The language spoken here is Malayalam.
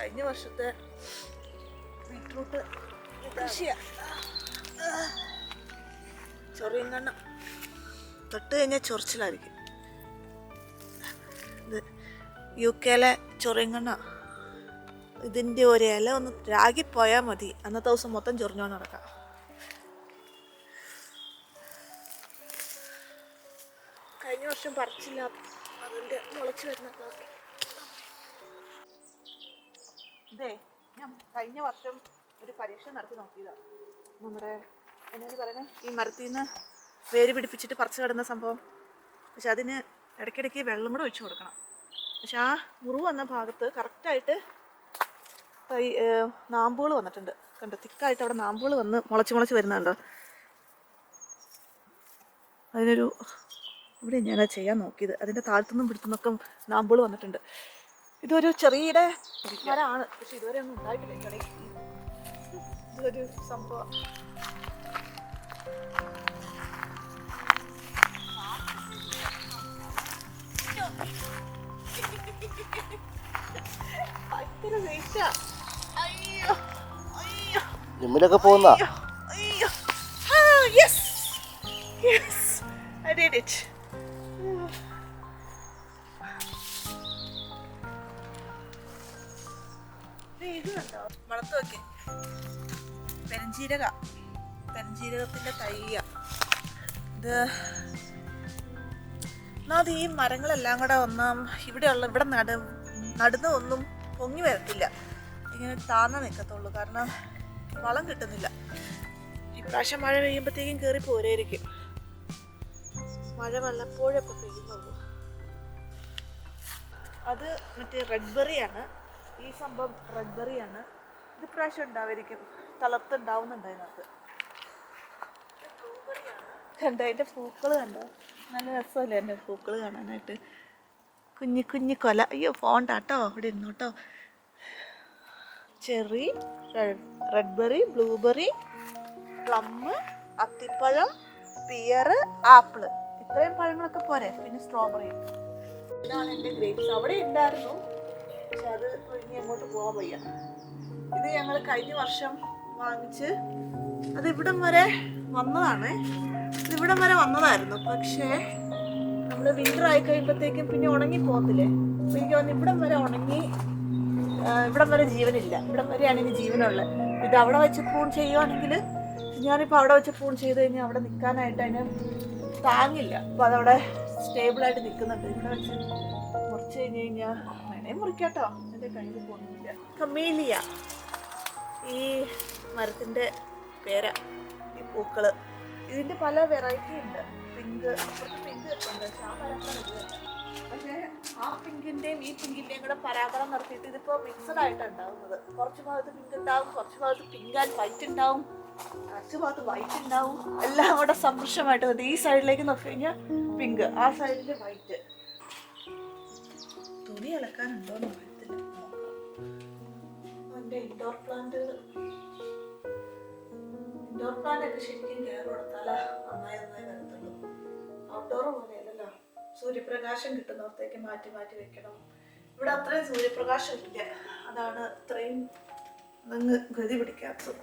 കഴിഞ്ഞ വർഷത്തെ ബീട്രൂട്ട് കൃഷിയാ. ചൊറിയങ്ങണ്ണ തൊട്ട് കഴിഞ്ഞാൽ ചൊറിച്ചിലായിരിക്കും. ഇത് UK ചൊറിയങ്ങണ്ണ. ഇതിൻ്റെ ഒരു ഇല ഒന്ന് രാഗിപ്പോയാൽ മതി, അന്നത്തെ ദിവസം മൊത്തം ചൊറിഞ്ഞോണ്ട് നടക്കാം. കഴിഞ്ഞ വർഷം പറിച്ചില്ല, അതിൻ്റെ മുളച്ച് വരുന്ന ക്ലാസ്. ഇതേ ഞാൻ കഴിഞ്ഞ വർഷം ഒരു പരീക്ഷ നടത്തി നോക്കിയതാണ്. നമ്മുടെ എന്നാണ് പറയുന്നത്, ഈ മരത്തിൽ നിന്ന് വേര് പിടിപ്പിച്ചിട്ട് പറിച്ച് കിടന്ന സംഭവം. പക്ഷെ അതിന് ഇടയ്ക്കിടയ്ക്ക് വെള്ളം കൂടെ ഒഴിച്ചു കൊടുക്കണം. പക്ഷെ ആ മുറിവ് വന്ന ഭാഗത്ത് കറക്റ്റായിട്ട് നാമ്പുകൾ വന്നിട്ടുണ്ട്. കണ്ടോ, തിക്കായിട്ട് അവിടെ നാമ്പുകൾ വന്ന് മുളച്ച് വരുന്നുണ്ടോ. അതിനൊരു ഇവിടെ ഞാനത് ചെയ്യാൻ നോക്കിയത്, അതിൻ്റെ താഴത്തുനിന്നും പിടുത്തുനിന്നൊക്കെ നാമ്പുകൾ വന്നിട്ടുണ്ട്. ഇതൊരു ചെറിയ മരമാണ്, പക്ഷെ ഇതുവരെ ഒന്നും ഉണ്ടായിട്ടില്ല. ഇതൊരു സംഭവം. ജിമ്മിലൊക്കെ പോകുന്ന മണത്ത് നോക്കി. പെരഞ്ജീരകത്തിന്റെ തൈയ ഇത്. ഒന്നാമത് ഈ മരങ്ങളെല്ലാം കൂടെ ഇവിടെ നടുന്ന ഒന്നും പൊങ്ങി വരത്തില്ല, ഇങ്ങനെ താന്ന നിൽക്കത്തുള്ളൂ. കാരണം വളം കിട്ടുന്നില്ല. ഇപ്രാവശ്യം മഴ പെയ്യുമ്പോഴത്തേക്കും കയറി പോരായിരിക്കും. മഴ വല്ലപ്പോഴൊക്കെ പെയ്യുന്നുള്ളൂ. അത് മറ്റേ റെഡ് ബെറിയാണ്. ഈ സംഭവം റെഡ് ബെറിയാണ്. ഇത് പ്രാവശ്യം ഉണ്ടാവായിരിക്കും, തളർത്തുണ്ടാവുന്നുണ്ട് അതിനകത്ത്. കണ്ടോ അതിൻ്റെ പൂക്കൾ കണ്ടോ, നല്ല രസമല്ലേ എൻ്റെ പൂക്കൾ കാണാനായിട്ട്. കുഞ്ഞു കൊല. അയ്യോ പോണ്ടാട്ടോ, ഇവിടെ ഇരുന്നോട്ടോ. Cherry, red berry, blueberry, plum, അത്തിപ്പഴം, പിയർ, ആപ്പിള്, ഇത്രയും പഴങ്ങളൊക്കെ പോരെ. പിന്നെ സ്ട്രോബെറി. ഇതാണ് എൻ്റെ ഗ്രേപ്സ്. അവിടെ ഉണ്ടായിരുന്നു, പക്ഷെ അത് ഇനി അങ്ങോട്ട് പോകാൻ വയ്യ. ഇത് ഞങ്ങൾ കഴിഞ്ഞ വർഷം വാങ്ങിച്ച് അത് ഇവിടം വരെ വന്നതാണ്. ഇതിവിടം വരെ വന്നതായിരുന്നു. പക്ഷേ നമ്മൾ വിൻ്റർ ആയി കഴിയുമ്പോഴത്തേക്കും പിന്നെ ഉണങ്ങി പോകത്തില്ലേ. അപ്പോൾ എനിക്ക് തോന്നുന്നു ഇവിടം വരെ ഉണങ്ങി, ഇവിടം വരെ ജീവനില്ല. ഇവിടം വരെയാണ് ഇനി ജീവനുള്ളത്. ഇത് അവിടെ വെച്ച് പ്രൂൺ ചെയ്യുവാണെങ്കിൽ, ഞാനിപ്പോൾ അവിടെ വെച്ച് പ്രൂൺ ചെയ്ത് കഴിഞ്ഞാൽ അവിടെ നിൽക്കാനായിട്ട് അതിന് താങ്ങില്ല. അപ്പോൾ അതവിടെ സ്റ്റേബിളായിട്ട് നിൽക്കുന്നുണ്ട്. ഇവിടെ വെച്ച് മുറിച്ച് കഴിഞ്ഞ് കഴിഞ്ഞാൽ വേണേ മുറിക്കാട്ടോ, എൻ്റെ കയ്യിൽ പോകുന്നില്ല. കമേലിയ ഈ മരത്തിൻ്റെ പേരാ. ഈ പൂക്കൾ ഇതിൻ്റെ പല വെറൈറ്റി ഉണ്ട്. പിങ്ക്, അപ്പുറത്ത് പിങ്ക് ഉണ്ട്, പക്ഷെ ആ പരാഗണം. പക്ഷേ ആ പിങ്കിൻ്റെയും ഈ പിങ്കിൻ്റെയും കൂടെ പരാഗണം നടത്തിയിട്ട് ഇതിപ്പോൾ മിക്സഡ് ആയിട്ടാണ് ഉണ്ടാകുന്നത്. കുറച്ച് ഭാഗത്ത് പിങ്ക് ഉണ്ടാവും, കുറച്ച് ഭാഗത്ത് പിങ്ക് ആൻഡ് വൈറ്റ് ഉണ്ടാവും, കുറച്ച് ഭാഗത്ത് വൈറ്റ് ഉണ്ടാവും. എല്ലാം കൂടെ സമ്മിശ്രമായിട്ട് വന്നത്. ഈ സൈഡിലേക്ക് നോക്കി കഴിഞ്ഞാൽ പിങ്ക്, ആ സൈഡിൽ വൈറ്റ്. തുണി അലക്കാനുണ്ടോയെന്ന് അറിയത്തില്ല. എൻ്റെ ഇൻഡോർ പ്ലാന്റ് ഒക്കെ ശരിക്കും കെയർ കൊടുത്താലേ നന്നായി വരത്തുള്ളൂ. ഔട്ട്ഡോർ പോലെയല്ലല്ലോ, സൂര്യപ്രകാശം കിട്ടുന്നിടത്തേക്ക് മാറ്റി വെക്കണം. ഇവിടെ അത്രയും സൂര്യപ്രകാശം ഇല്ല, അതാണ് ഇത്രയും ഗതി പിടിക്കാത്തത്.